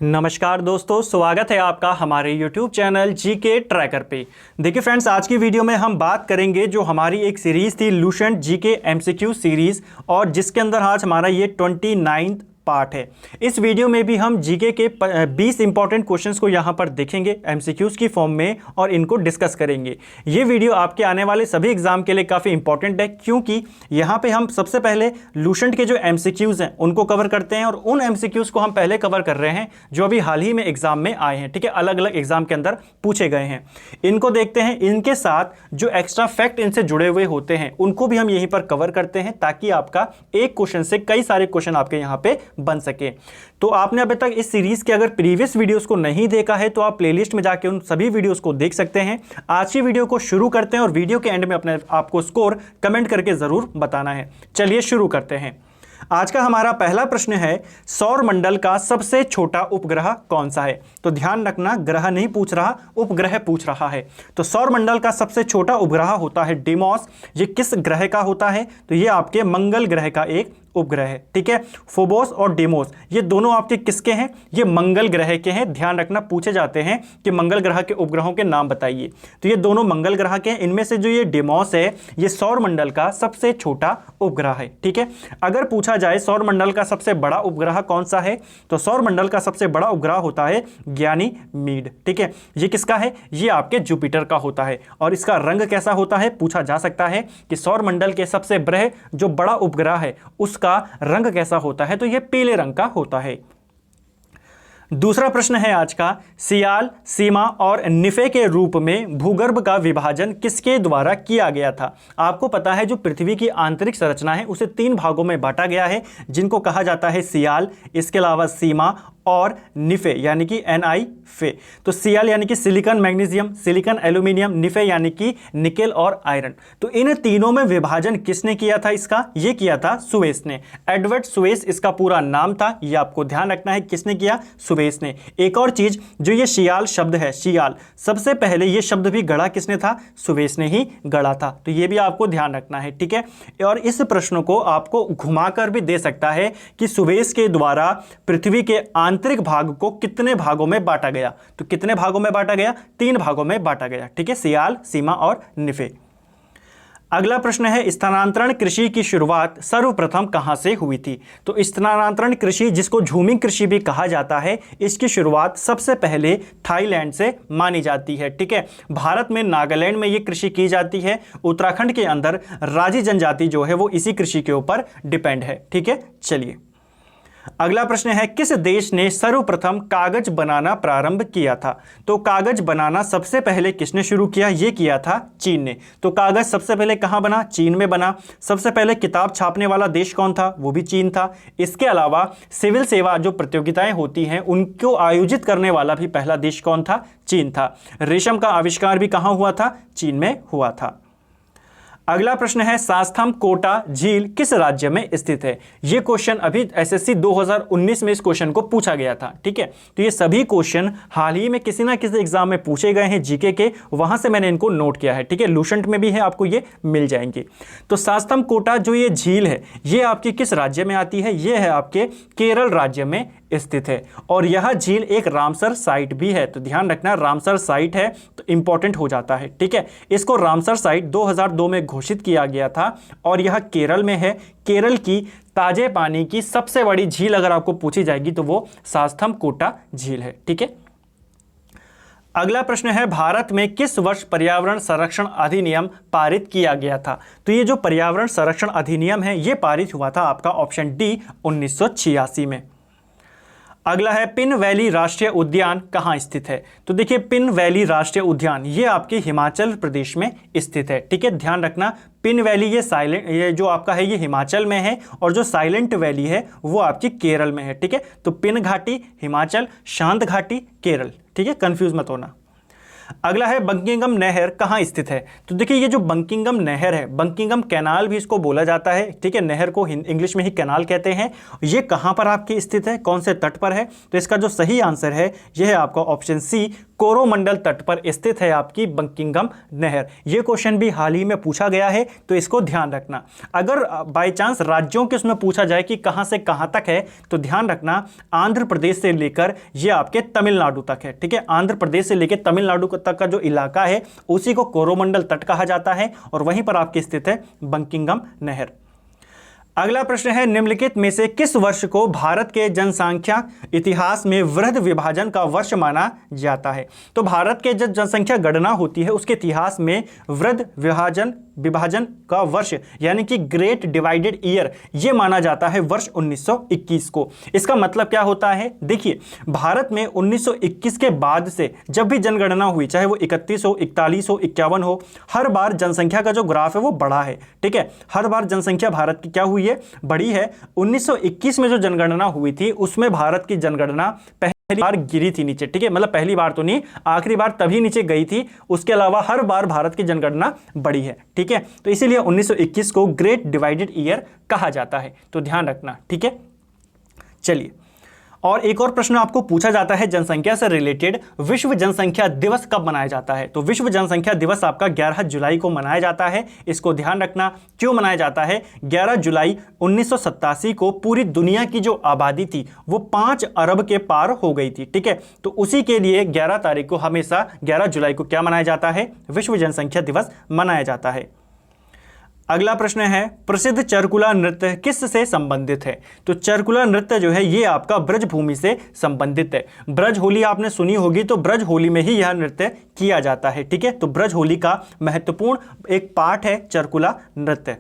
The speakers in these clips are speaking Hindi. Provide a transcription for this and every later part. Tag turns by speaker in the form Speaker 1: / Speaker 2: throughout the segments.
Speaker 1: नमस्कार दोस्तों, स्वागत है आपका हमारे YouTube चैनल जीके ट्रैकर पे। देखिए फ्रेंड्स, आज की वीडियो में हम बात करेंगे जो हमारी एक सीरीज़ थी लुसेंट जीके एमसीक्यू सीरीज़, और जिसके अंदर आज हमारा ये 29वां पार्ट है। इस वीडियो में भी हम जीके के 20 इंपॉर्टेंट क्वेश्चंस को यहाँ पर देखेंगे एमसीक्यूज की फॉर्म में और इनको डिस्कस करेंगे। ये वीडियो आपके आने वाले सभी एग्जाम के लिए काफ़ी इंपॉर्टेंट है, क्योंकि यहाँ पे हम सबसे पहले लुसेंट के जो एमसीक्यूज हैं उनको कवर करते हैं, और उन एमसीक्यूज को हम पहले कवर कर रहे हैं जो अभी हाल ही में एग्जाम में आए हैं। ठीक है, अलग अलग एग्जाम के अंदर पूछे गए हैं, इनको देखते हैं। इनके साथ जो एक्स्ट्रा फैक्ट इनसे जुड़े हुए होते हैं उनको भी हम यहीं पर कवर करते हैं, ताकि आपका एक क्वेश्चन से कई सारे क्वेश्चन आपके यहाँ पे बन सके। तो आपने अभी तक इस सीरीज के अगर प्रीवियस वीडियोस को नहीं देखा है तो आप प्लेलिस्ट में जाके उन सभी वीडियोस को देख सकते हैं। आज की वीडियो को शुरू करते हैं और वीडियो के एंड में अपने आपको स्कोर कमेंट करके जरूर बताना है। चलिए शुरू करते हैं। आज का हमारा पहला प्रश्न है, सौर मंडल का सबसे छोटा उपग्रह कौन सा है? तो ध्यान रखना, ग्रह नहीं पूछ रहा, उपग्रह पूछ रहा है। तो सौर मंडल का सबसे छोटा उपग्रह होता है डिमोस। ये किस ग्रह का होता है? तो ये आपके मंगल ग्रह का एक उपग्रह है। ठीक है, फोबोस और डिमोस ये दोनों आपके किसके हैं? ये मंगल ग्रह के हैं। ध्यान रखना, पूछे जाते हैं कि मंगल ग्रह के उपग्रहों के नाम बताइए। तो ये दोनों मंगल ग्रह के हैं। इनमें से जो ये डिमोस है ये सौर मंडल का सबसे छोटा उपग्रह है। ठीक है, अगर पूछा जाए सौर मंडल का सबसे बड़ा उपग्रह कौन सा है, तो सौर मंडल का सबसे बड़ा उपग्रह होता है गैनीमीड। ठीक है, ये किसका है? ये आपके जुपिटर का होता है। और इसका रंग कैसा होता है? पूछा जा सकता है कि सौर मंडल के सबसे बड़े जो बड़ा उपग्रह है उसका रंग कैसा होता है? तो यह पीले रंग का होता है। दूसरा प्रश्न है आज का, सियाल, सीमा और निफे के रूप में भूगर्भ का विभाजन किसके द्वारा किया गया था? आपको पता है जो पृथ्वी की आंतरिक संरचना है उसे 3 भागों में बांटा गया है, जिनको कहा जाता है सियाल, इसके अलावा सीमा और निफे यानी कि NI फे। तो सियाल यानी कि सिलिकॉन मैग्नीशियम, सिलिकॉन एल्यूमिनियम, निफे यानी कि निकेल और आयरन। तो इन तीनों में विभाजन किसने किया था इसका? ये किया था सुवेस ने। एडवर्ड सुवेस इसका पूरा नाम था, ये आपको ध्यान रखना है किसने किया? सुवेस ने। एक और चीज, जो ये सियाल शब्द है, सियाल सबसे पहले ये शब्द भी गढ़ा किसने था? सुवेस ने ही गढ़ा था। तो ये भी आपको ध्यान रखना है। ठीक है, और इस प्रश्न को आपको घुमाकर भी दे सकता है कि सुवेस के द्वारा पृथ्वी के आंतरिक भाग को कितने भागों में बांटा गया? तो कितने भागों में बांटा गया? 3 भागों में बांटा गया। ठीक है, सियाल, सीमा और निफे। अगला प्रश्न है, स्थानांतरण कृषि की शुरुआत सर्वप्रथम कहां से हुई थी? तो स्थानांतरण कृषि, जिसको झूमिंग कृषि भी कहा जाता है, इसकी शुरुआत सबसे पहले थाईलैंड से मानी जाती है। ठीक है, भारत में नागालैंड में यह कृषि की जाती है। उत्तराखंड के अंदर राजी जनजाति जो है वो इसी कृषि के ऊपर डिपेंड है। ठीक है, चलिए अगला प्रश्न है, किस देश ने सर्वप्रथम कागज बनाना प्रारंभ किया था? तो कागज बनाना सबसे पहले किसने शुरू किया? ये किया था चीन ने। तो कागज सबसे पहले कहां बना? चीन में बना। सबसे पहले किताब छापने वाला देश कौन था? वो भी चीन था। इसके अलावा सिविल सेवा जो प्रतियोगिताएं होती हैं उनको आयोजित करने वाला भी पहला देश कौन था? चीन था। रेशम का आविष्कार भी कहां हुआ था? चीन में हुआ था। अगला प्रश्न है, सास्थम कोटा झील किस राज्य में स्थित है? यह क्वेश्चन अभी एसएससी 2019 में इस क्वेश्चन को पूछा गया था। ठीक है, तो ये सभी क्वेश्चन हाल ही में किसी ना किसी एग्जाम में पूछे गए हैं जीके के, वहां से मैंने इनको नोट किया है। ठीक है, लुसेंट में भी है, आपको ये मिल जाएंगे। तो सास्थम कोटा जो ये झील है ये आपकी किस राज्य में आती है? ये है आपके केरल राज्य में स्थित है। और यह झील एक रामसर साइट भी है। तो ध्यान रखना, रामसर साइट है तो इंपॉर्टेंट हो जाता है। ठीक है, इसको रामसर साइट 2002 में घोषित किया गया था और यह केरल में है। केरल की ताजे पानी की सबसे बड़ी झील अगर आपको पूछी जाएगी तो वो सास्थम कोटा झील है। ठीक है, अगला प्रश्न है, भारत में किस वर्ष पर्यावरण संरक्षण अधिनियम पारित किया गया था? तो ये जो पर्यावरण संरक्षण अधिनियम है ये पारित हुआ था आपका ऑप्शन डी 1986 में। अगला है, पिन वैली राष्ट्रीय उद्यान कहाँ स्थित है? तो देखिए, पिन वैली राष्ट्रीय उद्यान ये आपके हिमाचल प्रदेश में स्थित है। ठीक है, ध्यान रखना, पिन वैली ये जो आपका है ये हिमाचल में है, और जो साइलेंट वैली है वो आपकी केरल में है। ठीक है, तो पिन घाटी हिमाचल, शांत घाटी केरल। ठीक है, कंफ्यूज मत होना। अगला है, बंकिंगम नहर कहाँ स्थित है? तो देखिए, ये जो बंकिंगम नहर है, बंकिंगम कैनाल भी इसको बोला जाता है। ठीक है, नहर को इंग्लिश में ही कैनाल कहते हैं। ये कहाँ पर आपकी स्थित है? कौन से तट पर है? तो इसका जो सही आंसर है यह है आपका ऑप्शन सी, कोरोमंडल तट पर स्थित है आपकी बंकिंघम नहर। यह क्वेश्चन भी हाल ही में पूछा गया है, तो इसको ध्यान रखना। अगर बाय चांस राज्यों के उसमें पूछा जाए कि कहां से कहां तक है, तो ध्यान रखना आंध्र प्रदेश से लेकर यह आपके तमिलनाडु तक है। ठीक है, आंध्र प्रदेश से लेकर तमिलनाडु तक का जो इलाका है उसी को कोरोमंडल तट कहा जाता है, और वहीं पर आपकी स्थित है बंकिंघम नहर। अगला प्रश्न है, निम्नलिखित में से किस वर्ष को भारत के जनसंख्या इतिहास में वृहद विभाजन का वर्ष माना जाता है? तो भारत के जब जनसंख्या गणना होती है उसके इतिहास में वृहद विभाजन का वर्ष यानी कि ग्रेट डिवाइडेड ईयर ये माना जाता है वर्ष 1921 को। इसका मतलब क्या होता है? देखिए, भारत में 1921 के बाद से जब भी जनगणना हुई, चाहे वो 31 हो, 41 हो, 51 हो, हर बार जनसंख्या का जो ग्राफ है वो बढ़ा है। ठीक है, हर बार जनसंख्या भारत की क्या हुई है? बड़ी है। 1921 में जो जनगणना हुई थी उसमें भारत की जनगणना पहली बार गिरी थी नीचे। ठीक है, मतलब पहली बार तो नहीं, आखिरी बार तभी नीचे गई थी। उसके अलावा हर बार भारत की जनगणना बढ़ी है। ठीक है, तो इसीलिए 1921 को ग्रेट डिवाइडेड ईयर कहा जाता है, तो ध्यान रखना। ठीक है, चलिए, और एक और प्रश्न आपको पूछा जाता है जनसंख्या से रिलेटेड, विश्व जनसंख्या दिवस कब मनाया जाता है? तो विश्व जनसंख्या दिवस आपका 11 जुलाई को मनाया जाता है। इसको ध्यान रखना। क्यों मनाया जाता है? 11 जुलाई 1987 को पूरी दुनिया की जो आबादी थी वो 5 अरब के पार हो गई थी। ठीक है, तो उसी के लिए 11 तारीख को हमेशा 11 जुलाई को क्या मनाया जाता है? विश्व जनसंख्या दिवस मनाया जाता है। अगला प्रश्न है, प्रसिद्ध चरकुला नृत्य किस से संबंधित है? तो चरकुला नृत्य जो है ये आपका ब्रज भूमि से संबंधित है। ब्रज होली आपने सुनी होगी, तो ब्रज होली में ही यह नृत्य किया जाता है। ठीक है, तो ब्रज होली का महत्वपूर्ण एक पार्ट है चरकुला नृत्य।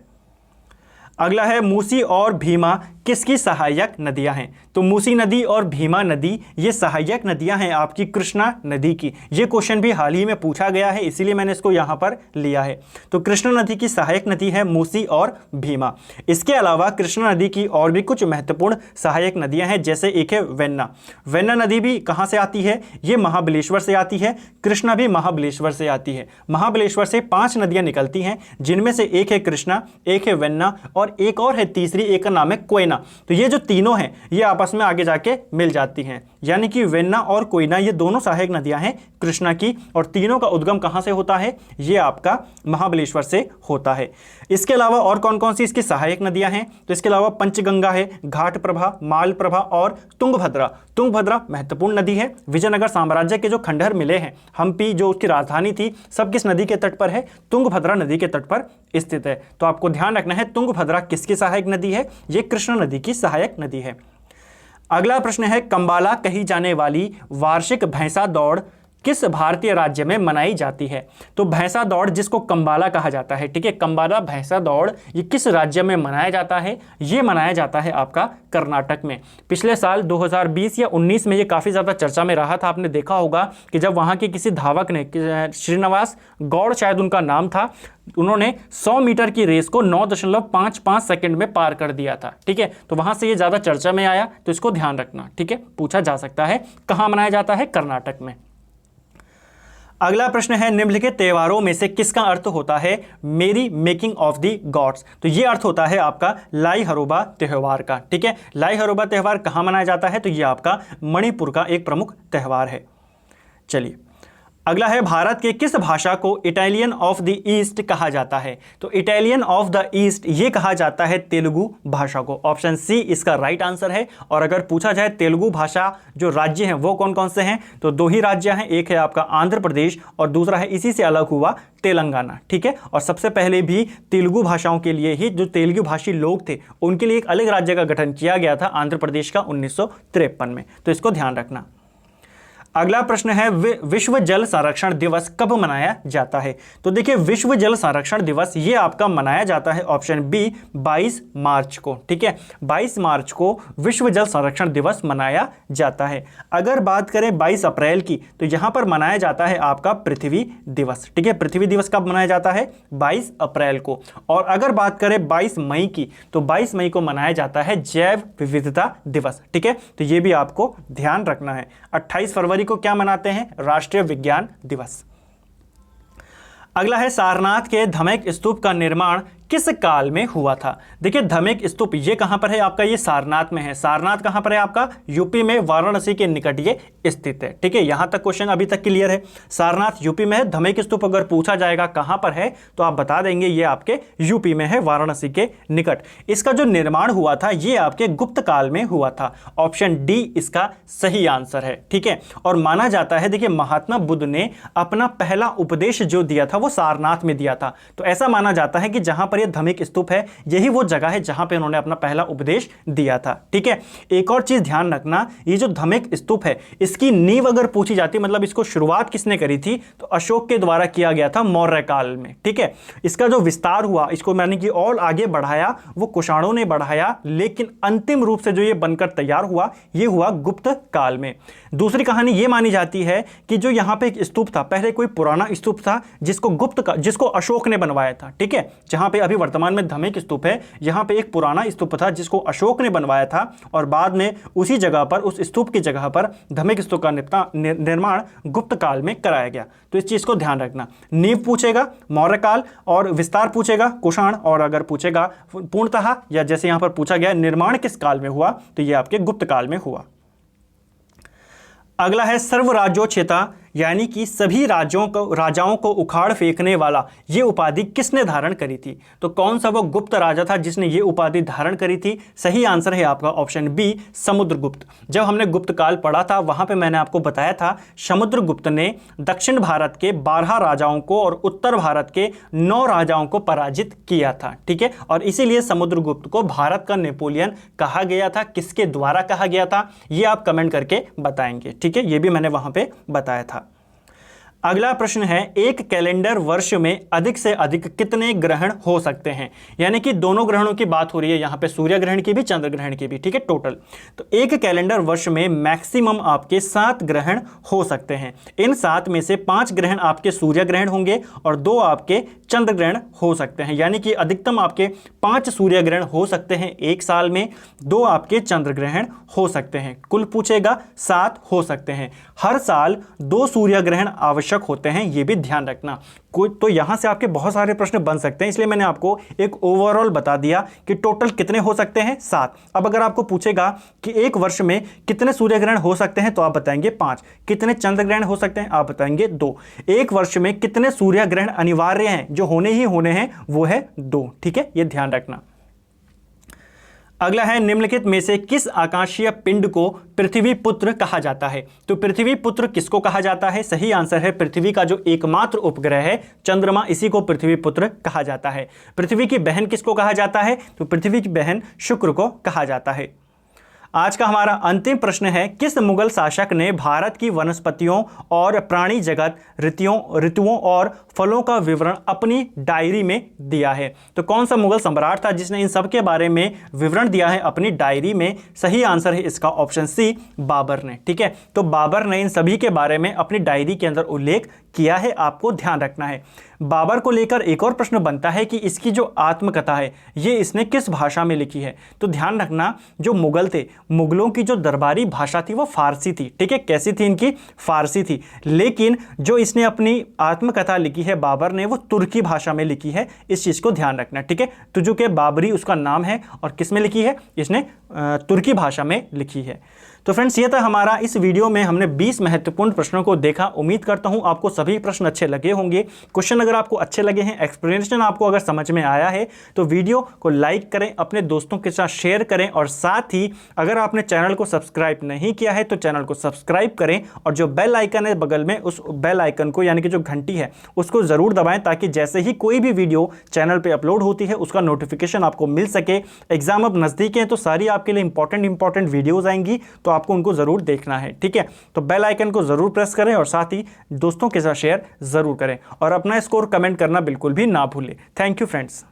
Speaker 1: अगला है, मूसी और भीमा किसकी सहायक नदियां हैं? तो मूसी नदी और भीमा नदी ये सहायक नदियां हैं आपकी कृष्णा नदी की। ये क्वेश्चन भी हाल ही में पूछा गया है, इसीलिए मैंने इसको यहां पर लिया है। तो कृष्णा नदी की सहायक नदी है मूसी और भीमा। इसके अलावा कृष्णा नदी की और भी कुछ महत्वपूर्ण सहायक नदियां हैं, जैसे एक है वेन्ना। वेन्ना नदी भी कहां से आती है? ये महाबलेश्वर से आती है। कृष्णा भी महाबलेश्वर से आती है। महाबलेश्वर से 5 नदियां निकलती हैं, जिनमें से एक है कृष्णा, एक है वेन्ना और एक और है तीसरी, एक का नाम है कोयना। तो ये जो तीनों हैं ये आपस में आगे जाके मिल जाती हैं, यानी कि वेन्ना और कोयना ये दोनों सहायक नदियां हैं कृष्णा की, और तीनों का उद्गम कहां से होता है? ये आपका महाबलेश्वर से होता है। इसके अलावा और कौन कौन सी इसकी सहायक नदियां हैं? तो इसके अलावा पंचगंगा है, घाटप्रभा, मालप्रभा और तुंगभद्रा। तुंगभद्रा महत्वपूर्ण नदी है। विजयनगर साम्राज्य के जो खंडहर मिले हैं, हम्पी जो उसकी राजधानी थी, सब किस नदी के तट पर है? तुंगभद्रा नदी के तट पर स्थित है। तो आपको ध्यान रखना है तुंगभद्रा किसकी सहायक नदी है? ये कृष्णा नदी की सहायक नदी है। अगला प्रश्न है, कंबाला कही जाने वाली वार्षिक भैंसा दौड़ किस भारतीय राज्य में मनाई जाती है? तो भैंसा दौड़ जिसको कंबाला कहा जाता है, ठीक है, कंबाला भैंसा दौड़ ये किस राज्य में मनाया जाता है? ये मनाया जाता है आपका कर्नाटक में। पिछले साल 2020 या 19 में ये काफ़ी ज़्यादा चर्चा में रहा था। आपने देखा होगा कि जब वहाँ के किसी धावक ने, श्रीनिवास गौड़ शायद उनका नाम था, उन्होंने 100 मीटर की रेस को 9.55 सेकंड में पार कर दिया था। ठीक है, तो वहाँ से ये ज़्यादा चर्चा में आया, तो इसको ध्यान रखना। ठीक है, पूछा जा सकता है कहाँ मनाया जाता है? कर्नाटक में। अगला प्रश्न है, निम्नलिखित त्योहारों में से किसका अर्थ होता है मेरी मेकिंग ऑफ द गॉड्स? तो ये अर्थ होता है आपका लाई हरोबा त्यौहार का। ठीक है, लाई हरोबा त्यौहार कहाँ मनाया जाता है? तो ये आपका मणिपुर का एक प्रमुख त्यौहार है। चलिए, अगला है, भारत के किस भाषा को इटालियन ऑफ द ईस्ट कहा जाता है? तो इटालियन ऑफ द ईस्ट ये कहा जाता है तेलुगु भाषा को। ऑप्शन सी इसका राइट आंसर है। और अगर पूछा जाए तेलुगु भाषा जो राज्य हैं वो कौन कौन से हैं, तो 2 ही राज्य हैं, एक है आपका आंध्र प्रदेश और दूसरा है इसी से अलग हुआ तेलंगाना। ठीक है, और सबसे पहले भी तेलुगु भाषाओं के लिए ही जो तेलुगु भाषी लोग थे उनके लिए एक अलग राज्य का गठन किया गया था आंध्र प्रदेश का 1953 में। तो इसको ध्यान रखना। अगला प्रश्न है, विश्व जल संरक्षण दिवस कब मनाया जाता है? तो देखिए, विश्व जल संरक्षण दिवस ये आपका मनाया जाता है ऑप्शन बी 22 मार्च को। ठीक है, 22 मार्च को विश्व जल संरक्षण दिवस मनाया जाता है। अगर बात करें 22 अप्रैल की, तो यहाँ पर मनाया जाता है आपका पृथ्वी दिवस। ठीक है, पृथ्वी दिवस कब मनाया जाता है? 22 अप्रैल को। और अगर बात करें 22 मई की, तो 22 मई को मनाया जाता है जैव विविधता दिवस। ठीक है, तो ये भी आपको ध्यान रखना है। 28 फरवरी को क्या मनाते हैं? राष्ट्रीय विज्ञान दिवस। अगला है, सारनाथ के धमेक स्तूप का निर्माण किस काल में हुआ था? देखिए धमेक स्तूप ये कहां पर है आपका, ये सारनाथ में है। सारनाथ कहां पर है आपका, यूपी में, वाराणसी के निकट ये स्थित है। ठीक है, यहां तक क्वेश्चन अभी तक क्लियर है। सारनाथ यूपी में है। धमेक स्तूप अगर पूछा जाएगा कहां पर है तो आप बता देंगे ये आपके यूपी में है, वाराणसी के निकट। इसका जो निर्माण हुआ था ये आपके गुप्त काल में हुआ था। ऑप्शन डी इसका सही आंसर है। ठीक है, और माना जाता है, देखिए महात्मा बुद्ध ने अपना पहला उपदेश जो दिया था वो सारनाथ में दिया था। तो ऐसा माना जाता है कि जहां पर ये धमेक स्तूप है यही वो जगह है जहां पे उन्होंने अपना पहला उपदेश दिया था। ठीक है, एक और चीज ध्यान रखना, ये जो धमेक स्तूप है इसकी नींव अगर पूछी जाती, मतलब इसको शुरुआत किसने करी थी, तो अशोक के द्वारा किया गया था मौर्य काल में। ठीक है, इसका जो विस्तार हुआ, इसको मैंने कि और आगे बढ़ाया वो कुषाणों ने बढ़ाया, लेकिन अंतिम रूप से जो ये बनकर तैयार हुआ ये हुआ गुप्त काल में। दूसरी कहानी ये मानी जाती है कि जो यहां पे एक स्तूप था, पहले कोई पुराना स्तूप था जिसको अशोक ने बनवाया था। ठीक है, जहां पे अभी वर्तमान में धमेक स्तूप है, यहां पे एक पुराना स्तूप था जिसको अशोक ने बनवाया था और बाद में उसी जगह पर, उस स्तूप की जगह पर धमेक स्तूप का निर्माण गुप्त काल में कराया गया। तो इस चीज को ध्यान रखना। नींव पूछेगा मौर्य काल और विस्तार पूछेगा कुषाण, और अगर पूछेगा पूर्णतः या जैसे यहां पर पूछा गया निर्माण किस काल में हुआ तो यह आपके गुप्त काल में हुआ। अगला है सर्वराज्योचिता, यानी कि सभी राजाओं को उखाड़ फेंकने वाला, ये उपाधि किसने धारण करी थी? तो कौन सा वो गुप्त राजा था जिसने ये उपाधि धारण करी थी? सही आंसर है आपका ऑप्शन बी, समुद्रगुप्त। जब हमने गुप्त काल पढ़ा था वहां पे मैंने आपको बताया था समुद्रगुप्त ने दक्षिण भारत के 12 राजाओं को और उत्तर भारत के 9 राजाओं को पराजित किया था। ठीक है, और इसीलिए समुद्रगुप्त को भारत का नेपोलियन कहा गया था। किसके द्वारा कहा गया था ये आप कमेंट करके बताएंगे। ठीक है, ये भी मैंने वहां पे बताया था। अगला प्रश्न है, एक कैलेंडर वर्ष में अधिक से अधिक कितने ग्रहण हो सकते हैं? यानी कि दोनों ग्रहणों की बात हो रही है यहां पे, सूर्य ग्रहण की भी चंद्र ग्रहण की भी। ठीक है, टोटल तो एक कैलेंडर वर्ष में मैक्सिमम आपके 7 ग्रहण हो सकते हैं। इन 7 में से 5 ग्रहण आपके सूर्य ग्रहण होंगे और 2 आपके चंद्र ग्रहण हो सकते हैं। यानी कि अधिकतम आपके 5 सूर्य ग्रहण हो सकते हैं एक साल में, 2 आपके चंद्र ग्रहण हो सकते हैं। कुल पूछेगा 7 हो सकते हैं। हर साल 2 सूर्य ग्रहण आवश्यक होते हैं, ये भी ध्यान रखना। तो यहां से आपके बहुत सारे प्रश्न बन सकते हैं, इसलिए मैंने आपको एक ओवरऑल बता दिया कि टोटल कितने हो सकते हैं, 7। अब अगर आपको पूछेगा कि एक वर्ष में कितने सूर्य ग्रहण हो सकते हैं तो आप बताएंगे 5। कितने चंद्र ग्रहण हो सकते हैं आप बताएंगे 2। एक वर्ष में कितने सूर्य ग्रहण अनिवार्य हैं, जो होने ही होने हैं, वो है 2। ठीक है, ये ध्यान रखना। अगला है, निम्नलिखित में से किस आकाशीय पिंड को पृथ्वी पुत्र कहा जाता है? तो पृथ्वी पुत्र किसको कहा जाता है? सही आंसर है पृथ्वी का जो एकमात्र उपग्रह है चंद्रमा, इसी को पृथ्वी पुत्र कहा जाता है। पृथ्वी की बहन किसको कहा जाता है? तो पृथ्वी की बहन शुक्र को कहा जाता है। आज का हमारा अंतिम प्रश्न है, किस मुगल शासक ने भारत की वनस्पतियों और प्राणी जगत, ऋतुओं और फलों का विवरण अपनी डायरी में दिया है? तो कौन सा मुगल सम्राट था जिसने इन सब के बारे में विवरण दिया है अपनी डायरी में? सही आंसर है इसका ऑप्शन सी, बाबर ने। ठीक है, तो बाबर ने इन सभी के बारे में अपनी डायरी के अंदर उल्लेख किया है, आपको ध्यान रखना है। बाबर को लेकर एक और प्रश्न बनता है कि इसकी जो आत्मकथा है ये इसने किस भाषा में लिखी है? तो ध्यान रखना, जो मुगल थे, मुगलों की जो दरबारी भाषा थी वो फारसी थी। ठीक है, कैसी थी इनकी? फारसी थी। लेकिन जो इसने अपनी आत्मकथा लिखी है बाबर ने, वो तुर्की भाषा में लिखी है। इस चीज को ध्यान रखना। ठीक है, तुजुके बाबरी उसका नाम है और किस में लिखी है? इसने तुर्की भाषा में लिखी है। तो फ्रेंड्स, ये था हमारा, इस वीडियो में हमने 20 महत्वपूर्ण प्रश्नों को देखा। उम्मीद करता हूं आपको सभी प्रश्न अच्छे लगे होंगे। क्वेश्चन अगर आपको अच्छे लगे हैं, एक्सप्लेनेशन आपको अगर समझ में आया है, तो वीडियो को लाइक करें, अपने दोस्तों के साथ शेयर करें, और साथ ही अगर आपने चैनल को सब्सक्राइब नहीं किया है तो चैनल को सब्सक्राइब करें, और जो बेल आइकन है बगल में, उस बेल आइकन को यानी कि जो घंटी है उसको ज़रूर दबाएं, ताकि जैसे ही कोई भी वीडियो चैनल पर अपलोड होती है उसका नोटिफिकेशन आपको मिल सके। एग्जाम अब नज़दीक है तो सारी आपके लिए इंपॉर्टेंट वीडियोज़ आएंगी, तो आपको उनको जरूर देखना है। ठीक है, तो बेल आइकन को जरूर प्रेस करें और साथ ही दोस्तों के साथ शेयर जरूर करें, और अपना स्कोर कमेंट करना बिल्कुल भी ना भूलें। Thank you friends.